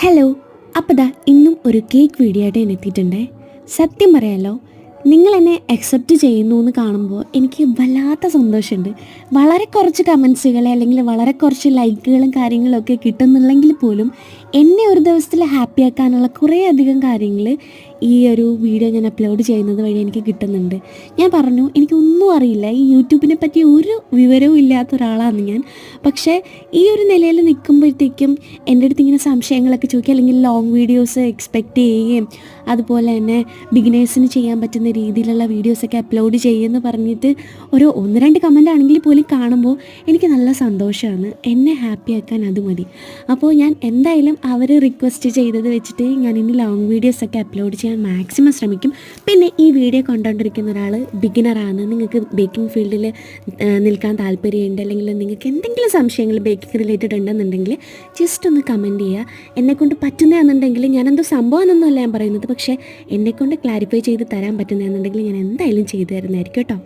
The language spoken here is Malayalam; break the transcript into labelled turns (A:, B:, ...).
A: ഹലോ. അപ്പോൾ ദാ ഇന്നും ഒരു കേക്ക് വീഡിയോ ആയിട്ട് ഞാൻ എത്തിയിട്ടുണ്ടേ. സത്യം പറയാലോ, നിങ്ങൾ എന്നെ അക്സെപ്റ്റ് ചെയ്യുന്നു എന്ന് കാണുമ്പോൾ എനിക്ക് വല്ലാത്ത സന്തോഷമുണ്ട്. വളരെ കുറച്ച് കമൻസുകൾ അല്ലെങ്കിൽ വളരെ കുറച്ച് ലൈക്കുകളും കാര്യങ്ങളൊക്കെ കിട്ടുന്നുണ്ടെങ്കിൽ പോലും എന്നെ ഒരു ദിവസത്തിൽ ഹാപ്പി ആക്കാനുള്ള കുറേ അധികം കാര്യങ്ങൾ ഈ ഒരു വീഡിയോ ഞാൻ അപ്ലോഡ് ചെയ്യുന്നത് വഴി എനിക്ക് കിട്ടുന്നുണ്ട്. ഞാൻ പറഞ്ഞു, എനിക്കൊന്നും അറിയില്ല, ഈ യൂട്യൂബിനെ പറ്റി ഒരു വിവരവും ഇല്ലാത്ത ഒരാളാണ് ഞാൻ. പക്ഷേ ഈ ഒരു നിലയിൽ നിൽക്കുമ്പോഴത്തേക്കും എൻ്റെ അടുത്ത് ഇങ്ങനെ സംശയങ്ങളൊക്കെ ചോദിക്കുക, അല്ലെങ്കിൽ ലോങ് വീഡിയോസ് എക്സ്പെക്റ്റ് ചെയ്യുകയും അതുപോലെ തന്നെ ബിഗിനേഴ്സിന് ചെയ്യാൻ പറ്റുന്ന രീതിയിലുള്ള വീഡിയോസൊക്കെ അപ്ലോഡ് ചെയ്യുമെന്ന് പറഞ്ഞിട്ട് ഒരു ഒന്ന് രണ്ട് കമൻ്റ് ആണെങ്കിൽ പോലും കാണുമ്പോൾ എനിക്ക് നല്ല സന്തോഷമാണ്. എന്നെ ഹാപ്പി ആക്കാൻ അത് മതി. അപ്പോൾ ഞാൻ എന്തായാലും അവർ റിക്വസ്റ്റ് ചെയ്തത് വെച്ചിട്ട് ഞാൻ ഇനി ലോങ് വീഡിയോസൊക്കെ അപ്ലോഡ് ചെയ്യാൻ മാക്സിമം ശ്രമിക്കും. പിന്നെ ഈ വീഡിയോ കണ്ടുകൊണ്ടിരിക്കുന്ന ഒരാൾ ബിഗിനറാണ്, നിങ്ങൾക്ക് ബേക്കിംഗ് ഫീൽഡിൽ നിൽക്കാൻ താല്പര്യമുണ്ട്, അല്ലെങ്കിൽ നിങ്ങൾക്ക് എന്തെങ്കിലും സംശയങ്ങൾ ബേക്കിംഗ് റിലേറ്റഡ് ഉണ്ടെന്നുണ്ടെങ്കിൽ ജസ്റ്റ് ഒന്ന് കമൻറ്റ് ചെയ്യുക. എന്നെക്കൊണ്ട് പറ്റുന്നതെന്നുണ്ടെങ്കിൽ ഞാനെന്തോ സംഭവം എന്നൊന്നുമല്ല ഞാൻ പറയുന്നത്, പക്ഷേ എന്നെക്കൊണ്ട് ക്ലാരിഫൈ ചെയ്ത് തരാൻ പറ്റുന്നതെന്നുണ്ടെങ്കിൽ ഞാൻ എന്തായാലും ചെയ്തു തരുന്നതായിരിക്കും കേട്ടോ.